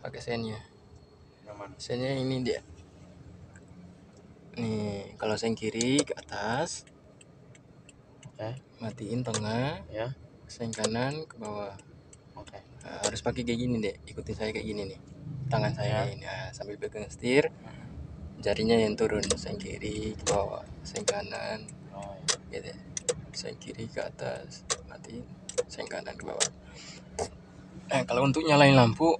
pakai sennya. Yang mana? Sennya ini dia. Nih, kalau sen kiri ke atas, Oke. matiin tengah, Ya. sen kanan ke bawah. Oke. Nah, harus pakai kayak gini deh, ikuti saya kayak gini nih. Tangan saya Ya. kayak gini. Nah, sambil pegang setir, jarinya yang turun, sen kiri ke bawah, sen kanan, Oh ya. gitu. Sen kiri ke atas, matiin, sen kanan ke bawah. Nah, kalau untuk nyalain lampu,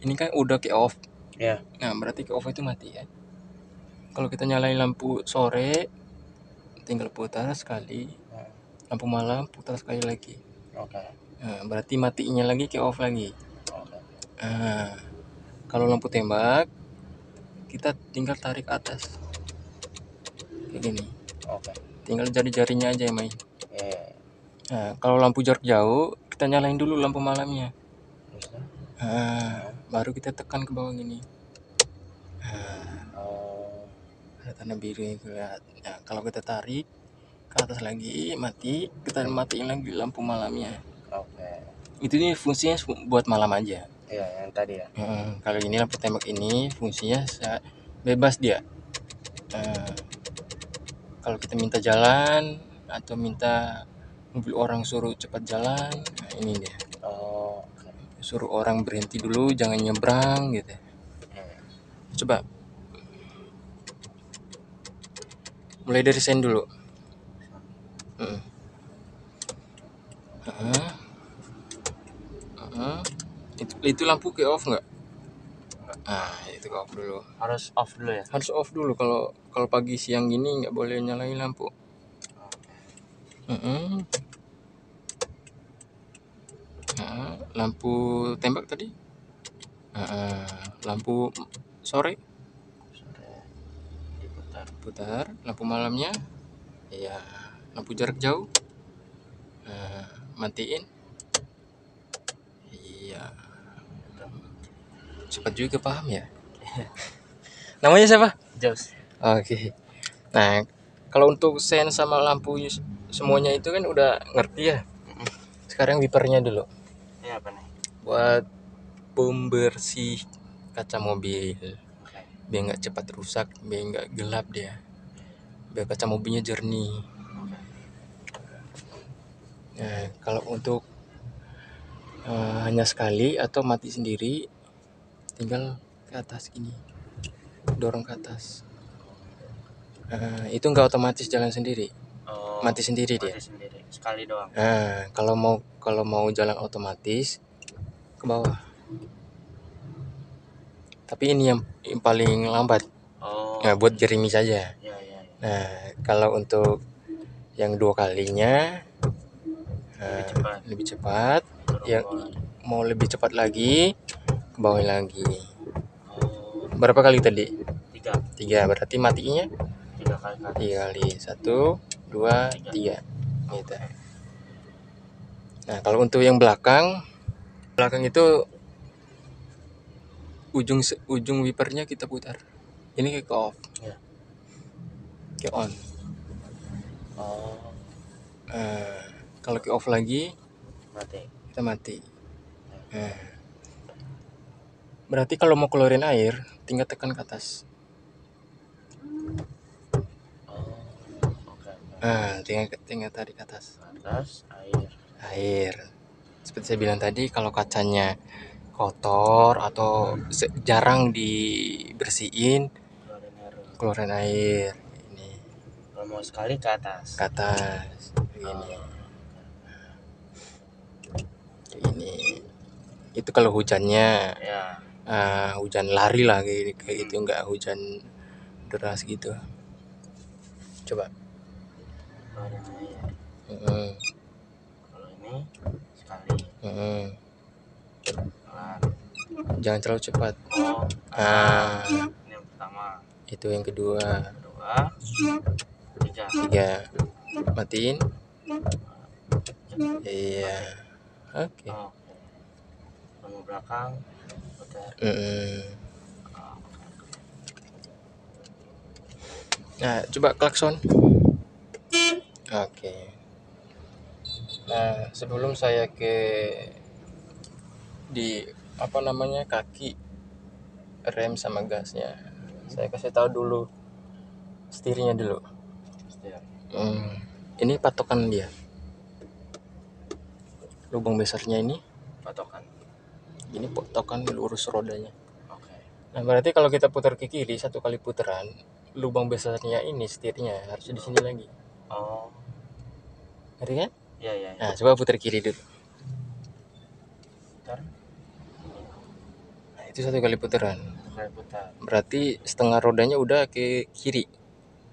ini kan udah ke off. Ya. Nah, berarti ke off itu mati ya. Kalau kita nyalain lampu sore, tinggal putar sekali. Lampu malam putar sekali lagi. Oke. Nah, berarti matinya lagi ke off lagi. Oke. Nah, kalau lampu tembak, kita tinggal tarik atas kayak gini. Oke. Tinggal jari-jarinya aja yang main. Ya. Nah, kalau lampu jarak jauh, kita nyalain dulu lampu malamnya. Terusnya? Nah, baru kita tekan ke bawah gini. Nah, Oh. ada tanda biru yang kelihatan. Nah, kalau kita tarik ke atas lagi, mati, kita matiin lagi lampu malamnya. Oke. Itu nih fungsinya buat malam aja. Iya, yang tadi ya. Kalau ini lampu tembak ini fungsinya bebas dia. Kalau kita minta jalan atau minta mobil orang suruh cepat jalan, nah ini dia. Oh. Oke. Suruh orang berhenti dulu, jangan nyebrang gitu. Coba mulai dari sen dulu. Itu lampu ke off nggak? Nah, itu ke off dulu. Harus off dulu ya. Harus off dulu kalau pagi siang gini nggak boleh nyalain lampu. Lampu tembak tadi. Lampu sore putar. Lampu malamnya, ya lampu jarak jauh, matiin. Iya. Cepat juga paham ya. Namanya siapa? Jos. Oke. Nah, kalau untuk sen sama lampu semuanya itu kan udah ngerti ya. Sekarang wipernya dulu. Ini apa nih? Buat pembersih kaca mobil. Biar nggak cepat rusak, biar nggak gelap dia. Biar kaca mobilnya jernih. Nah, kalau untuk hanya sekali atau mati sendiri, tinggal ke atas gini, dorong ke atas. Itu nggak otomatis jalan sendiri. Oh, Mati sendiri dia. mati sendiri. Sekali doang. Nah, kalau mau jalan otomatis ke bawah. Tapi ini yang paling lambat. Oh. Nah, buat gerimis saja. Ya. Nah, kalau untuk yang 2 kalinya lebih cepat. Yang mau lebih cepat lagi, ke bawah lagi. Oh. Berapa kali tadi? 3. Berarti matinya 3 kali. 3 kali. 1, 2, 3. Gitu. Nah, kalau untuk yang belakang itu ujung wipernya kita putar. Ini ke off. Ya. Ke on. Oh. Kalau ke off lagi, kita mati. Berarti kalau mau keluarin air, tinggal tekan ke atas. Tinggal tarik ke atas. Air. Seperti saya bilang tadi, kalau kacanya kotor atau jarang dibersihin, keluarin air. Ini. Kalau mau sekali ke atas. Begini. Ini. Itu kalau hujannya. Ya. Hujan lari lah kayak gitu, nggak hujan deras gitu. Coba. Kalau ini sekali. Jangan terlalu cepat. Ini yang pertama. Itu yang kedua. 3. Matiin. Iya. Oke. Kalau belakang. Nah, coba klakson. Oke. Nah, sebelum saya kaki rem sama gasnya. Saya kasih tahu dulu setirnya dulu. Setir. Ini patokan dia. Lubang besarnya ini Patokan. ini patokan lurus rodanya. Oke. Nah, berarti kalau kita putar ke kiri 1 kali putaran, lubang besarnya ini setirnya harus di sini lagi. Oh. Ngerti kan? Iya, iya. Nah, coba putar kiri dulu. Putar. Nah, itu 1 kali putaran. 1 kali putar. Berarti setengah rodanya udah ke kiri.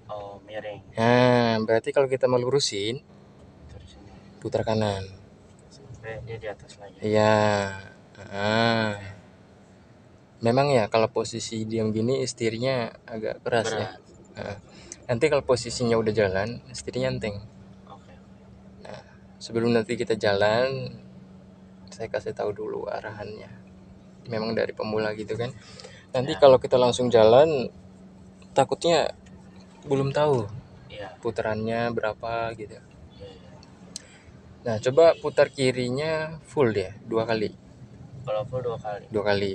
Oh, miring. Nah, berarti kalau kita mau lurusin, Putar sini. putar kanan. Sampai dia di atas lagi. Iya. Memang ya kalau posisi diam gini setirnya agak keras ya. Nanti kalau posisinya udah jalan, setirnya enteng. Oke. Nah, sebelum nanti kita jalan, saya kasih tahu dulu arahannya. Memang dari pemula gitu kan. Nanti kalau kita langsung jalan, takutnya belum tahu putarannya berapa gitu. Nah, coba putar kirinya full dia 2 kali. Kalau full 2 kali. 2 kali.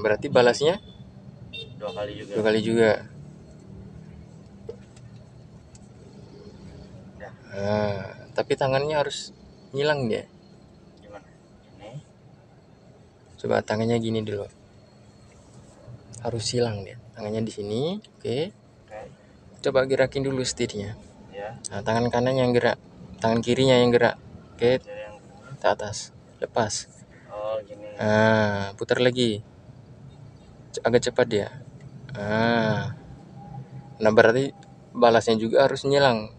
Berarti balasnya 2 kali juga. 2 kali juga. Tapi tangannya harus ngilang dia. Gimana? Ini. Coba tangannya gini dulu. Harus hilang dia. Tangannya di sini, oke. Coba gerakin dulu setirnya. Ya. Nah, tangan kanan yang gerak, tangan kirinya yang gerak. Oke. Ke atas. Lepas. Oh, gini. Putar lagi. Agak cepat dia. Nah, berarti balasnya juga harus nyilang.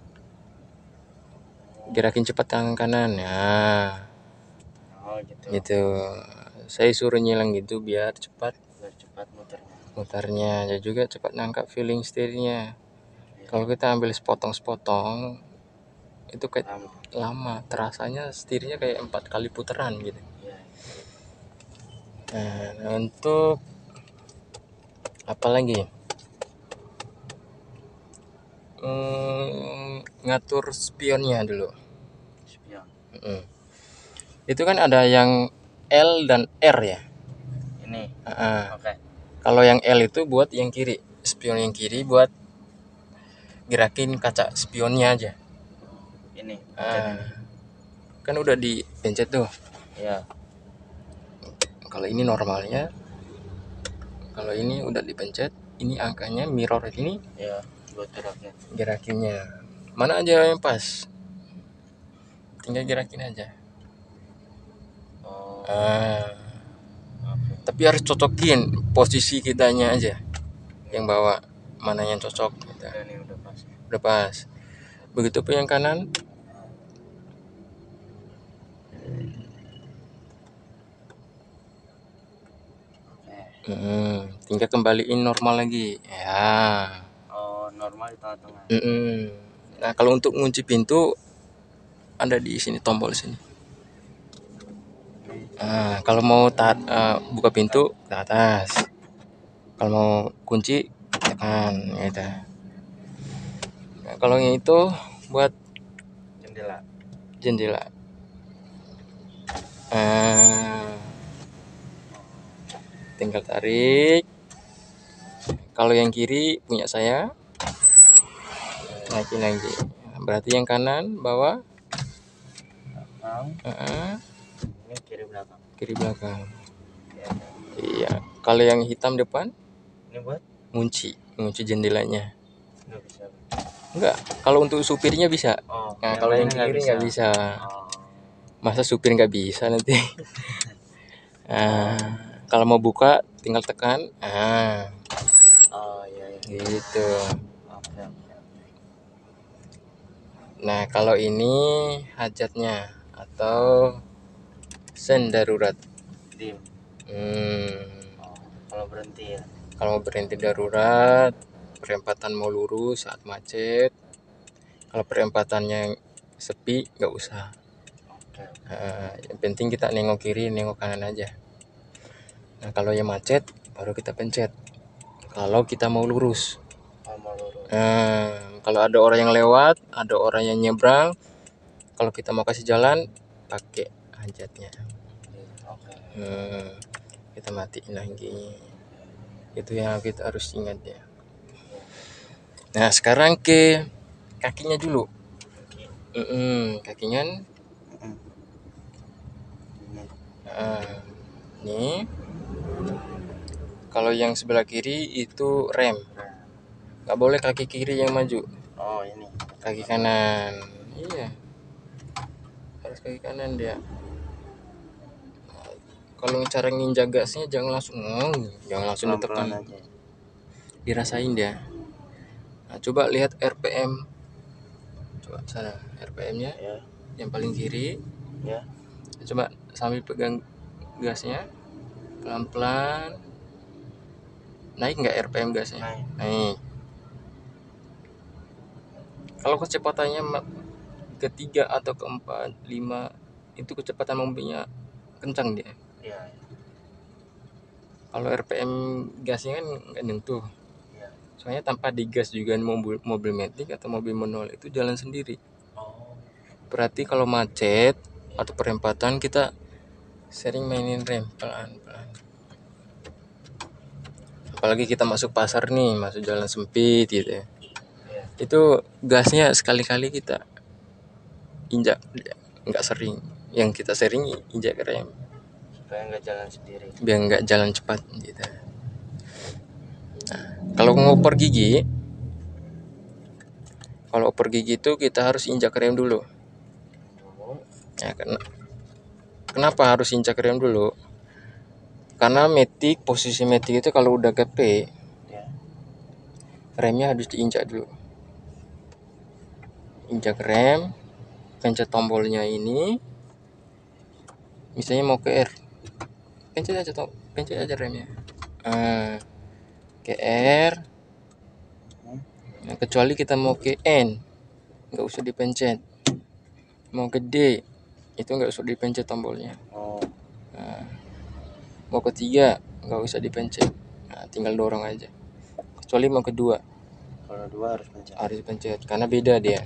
Gerakin cepat tangan kanan. Oh, gitu. Gitu. Saya suruh nyilang gitu biar cepat. Biar cepat mutarnya. Dan juga cepat nangkap feeling setirnya. Kalau kita ambil sepotong-sepotong itu kayak lama. Terasanya setirnya kayak 4 kali putaran gitu. Nah, untuk apa lagi? Ngatur spionnya dulu. Spion. Itu kan ada yang L dan R ya. Ini. Oke. Kalau yang L itu buat yang kiri, spion yang kiri buat gerakin kaca spionnya aja. Ini. Kan udah dipencet tuh. Iya. Kalau ini normalnya. Kalau ini udah dipencet, ini angkanya mirror ini. Iya, buat gerakinnya. Mana aja yang pas. Tinggal gerakin aja. Tapi harus cocokin posisi kitanya aja. Yang bawa mana yang cocok gitu. Ini udah pas. Begitu pun yang kanan. Tinggal kembaliin normal lagi ya. Normal di tengah-tengah. Nah, kalau untuk ngunci pintu ada di sini, tombol sini. Kalau mau buka pintu ke atas, kalau mau kunci tekan gitu. Nah, kalau yang itu buat jendela. Tinggal tarik. Kalau yang kiri punya saya, naikin lagi. Berarti yang kanan bawah. Ini kiri belakang. Iya. Kalau yang hitam depan, ini buat ngunci jendelanya. Nggak bisa. Enggak. Kalau untuk supirnya bisa. Nah, kalau yang kiri nggak bisa. Masa supir nggak bisa nanti? Kalau mau buka tinggal tekan. Iya. Gitu. Oke. Nah, kalau ini hajatnya atau sen darurat. Kalau berhenti ya. Kalau berhenti darurat, perempatan mau lurus saat macet. Kalau perempatannya sepi nggak usah. Yang penting kita nengok kiri, nengok kanan aja. Nah, kalau yang macet baru kita pencet. Kalau kita mau lurus. Kalau ada orang yang lewat, ada orang yang nyebrang, kalau kita mau kasih jalan, pakai hajatnya. Oke. Kita matiin lagi. Itu yang kita harus ingat ya. Nah sekarang ke kakinya dulu. Kakinya Mm-mm. Ini. nih. Kalau yang sebelah kiri itu rem. Nggak boleh kaki kiri yang maju. Oh ini. Kaki kanan. Iya. Harus kaki kanan dia. Kalau cara nginjak gasnya jangan langsung Pelan-pelan ditekan. aja. Dirasain dia. Nah, coba lihat RPM. Coba sana RPM-nya Ya. yang paling kiri. Ya. Coba sambil pegang gasnya pelan-pelan. Naik nggak RPM gasnya? Naik. Kalau kecepatannya ketiga atau keempat, 5 itu kecepatan mobilnya kencang dia. Iya. Kalau RPM gasnya kan nggak nentu. Iya. Soalnya tanpa digas juga mobil matic atau mobil manual itu jalan sendiri. Oh. Berarti kalau macet atau perempatan kita sering mainin rem pelan-pelan. Apalagi kita masuk pasar nih, masuk jalan sempit gitu ya. Iya. Itu gasnya sekali-kali kita injak, nggak sering. Yang kita sering injak rem Supaya nggak jalan sendiri. biar nggak jalan cepat gitu. Nah, kalau ngoper gigi, itu kita harus injak rem dulu. Ya, kenapa harus injak rem dulu? Karena posisi matic itu kalau udah ke P, Ya. remnya harus diinjak dulu. Injak rem, pencet tombolnya ini. Misalnya mau ke R, pencet aja remnya. Ke R. Nah, kecuali kita mau ke N, nggak usah dipencet. Mau ke D, itu nggak usah dipencet tombolnya. Oh. Mau ke 3 nggak usah dipencet. Nah, tinggal dorong aja. Kecuali mau ke 2 Kalau 2 harus pencet. harus dipencet karena beda dia.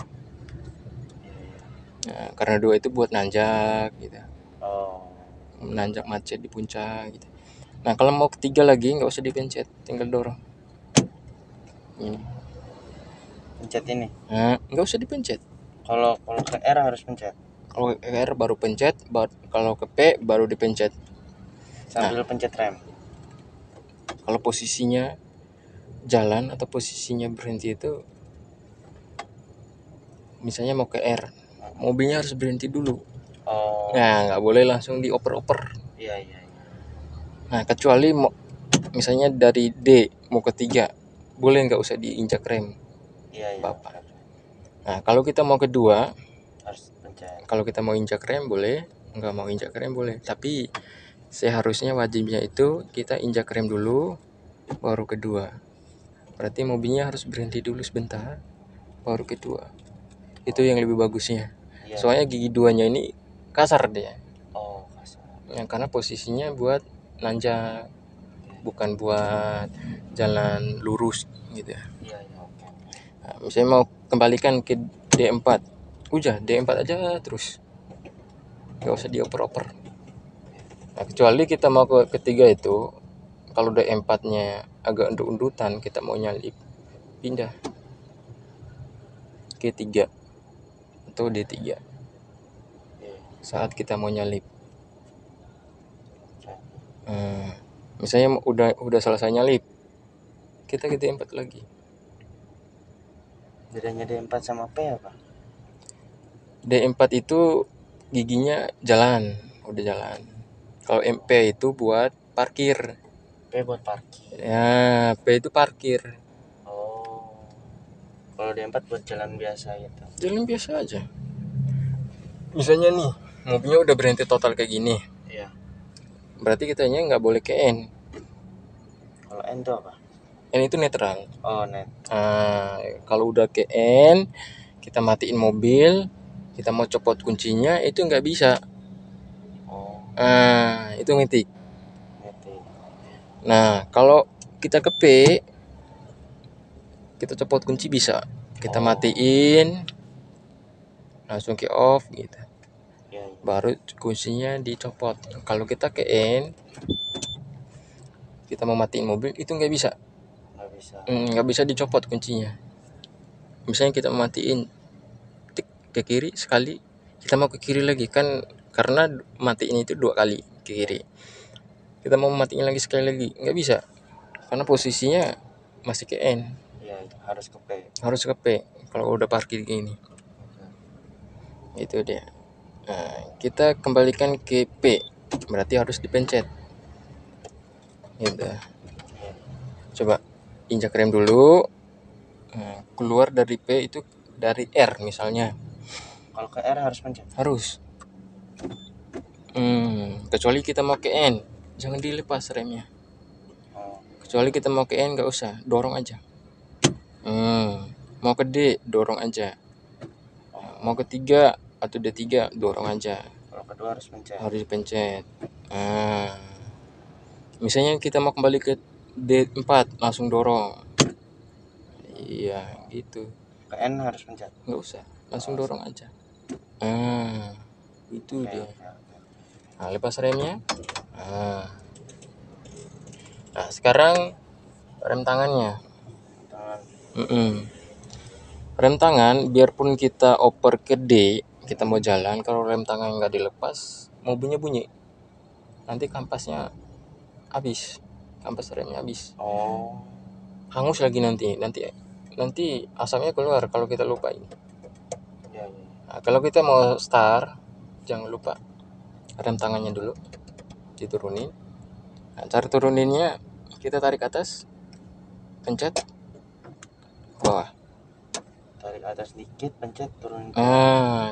Nah, karena 2 itu buat nanjak gitu. Oh. Menanjak macet di puncak gitu. Nah kalau mau ketiga lagi nggak usah dipencet, tinggal dorong. Ini. Pencet ini. Nah, nggak usah dipencet. Kalau ke R harus pencet. Kalau ke R baru pencet, kalau ke P baru dipencet. Sambil pencet rem. Kalau posisinya jalan atau posisinya berhenti itu, misalnya mau ke R, mobilnya harus berhenti dulu. Oh. Nah nggak boleh langsung dioper-oper. Iya. Nah kecuali misalnya dari D mau ke 3, boleh nggak usah diinjak rem. Iya. Bapak. Nah kalau kita mau kedua, harus pencet. kalau kita mau injak rem boleh, nggak mau injak rem boleh. Tapi seharusnya wajibnya itu kita injak rem dulu, baru kedua. Berarti mobilnya harus berhenti dulu sebentar, baru kedua. Itu yang lebih bagusnya. Iya. Soalnya gigi 2-nya ini kasar dia. Oh, kasar. Ya, karena posisinya buat nanjak, bukan buat jalan lurus gitu. Iya. Oke. Nah, misalnya mau kembalikan ke D4, udah D4 aja terus, nggak usah dioper-oper. Nah, kecuali kita mau ke ketiga itu, kalau D4-nya agak undutan, kita mau nyalip, pindah ke 3 atau D3 saat kita mau nyalip. Misalnya udah selesai nyalip, kita ke D4 lagi. Bedanya D4 sama P apa? D4 itu giginya jalan, udah jalan. Kalau MP itu buat parkir. P buat parkir. Ya, P itu parkir. Oh. Kalau D4 buat jalan biasa gitu. Jalan biasa aja. Misalnya nih, mobilnya udah berhenti total kayak gini. Iya. Berarti kitanya nggak boleh ke N. Kalau N itu apa? N itu netral. Oh, net. Nah, kalau udah ke N, kita matiin mobil, kita mau copot kuncinya itu nggak bisa. Oh, Nah, itu ngetik. ngetik. Nah, kalau kita ke P, kita copot kunci bisa. Kita matiin, langsung ke off gitu. Iya. baru kuncinya dicopot. Kalau kita KN, kita mau matiin mobil itu nggak bisa. Nggak bisa dicopot kuncinya. Misalnya kita mau matiin, tik ke kiri sekali, kita mau ke kiri lagi kan, karena matiin itu 2 kali ke kiri. Kita mau matiin lagi sekali lagi nggak bisa, karena posisinya masih ke N. Iya, harus ke P. Harus ke P kalau udah parkir gini. Itu dia. Nah, kita kembalikan ke P, berarti harus dipencet. Gitu. Coba injak rem dulu. Nah, keluar dari P itu dari R misalnya. Kalau ke R harus pencet. Harus. Kecuali kita mau ke N, jangan dilepas remnya. Kecuali kita mau ke N nggak usah, dorong aja. Mau ke D, dorong aja. Mau ke 3 atau D3, dorong aja. Kalau kedua harus pencet. Harus dipencet. Misalnya kita mau kembali ke D4, langsung dorong. Iya, gitu. Ke N harus pencet. Nggak usah, langsung dorong aja. Itu dia. Nah, lepas remnya. Nah, sekarang rem tangannya. Rem tangan, biarpun kita oper ke D, kita mau jalan, kalau rem tangan nggak dilepas, mobilnya bunyi. Nanti kampasnya habis, kampas remnya habis. Hangus lagi nanti asapnya keluar kalau kita lupa ini. Nah, kalau kita mau start, jangan lupa rem tangannya dulu diturunin. Nah, cara turuninnya kita tarik atas, pencet bawah. Tarik atas dikit, pencet, turunin.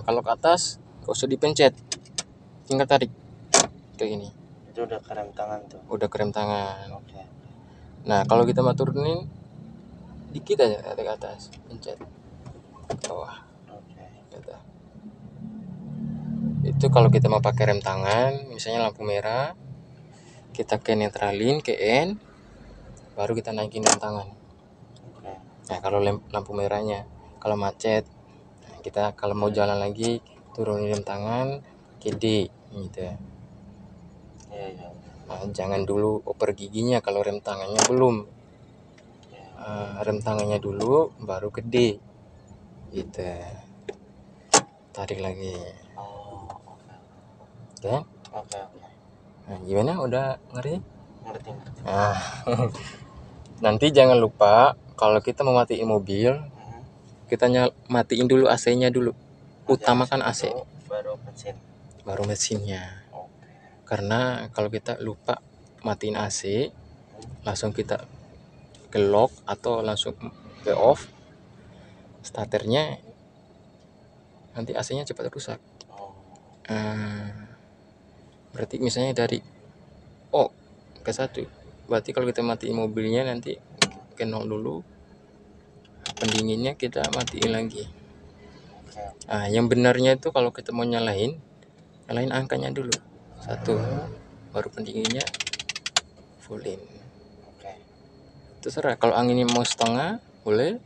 Kalau ke atas gak usah dipencet, tinggal tarik kayak gini. Itu udah ke rem tangan tuh. Udah ke rem tangan. Oke. Nah, kalau kita mau turunin dikit aja, tarik ke atas, pencet ke bawah. Gitu. Itu kalau kita mau pakai rem tangan, misalnya lampu merah, kita ke netralin, ke N, baru kita naikin rem tangan. Nah, kalau lampu merahnya, kalau macet, kita kalau mau jalan lagi turunin rem tangan ke D gitu. Nah, jangan dulu oper giginya kalau rem tangannya belum. Rem tangannya dulu baru ke D gitu. Tarik lagi. Oke. Nah, gimana, udah ngerti? Ngerti. Nanti jangan lupa kalau kita mau matiin mobil, kita matiin dulu AC-nya dulu. Utamakan AC. Baru mesinnya. Karena kalau kita lupa matiin AC, langsung kita ke lock atau langsung ke off, starternya nanti AC-nya cepat rusak. Berarti misalnya dari O ke 1, berarti kalau kita matiin mobilnya nanti ke 0 dulu, pendinginnya kita matiin lagi. Yang benarnya itu kalau kita mau nyalain angkanya dulu 1, baru pendinginnya fullin. Terserah, kalau anginnya mau setengah boleh,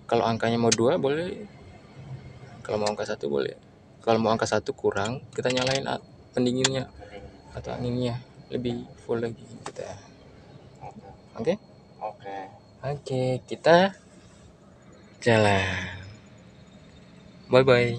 kalau angkanya mau 2 boleh, kalau mau angka 1 boleh. Kalau mau angka 1 kurang, kita nyalain pendinginnya atau anginnya lebih full lagi gitu. Oke, kita jalan. Bye bye.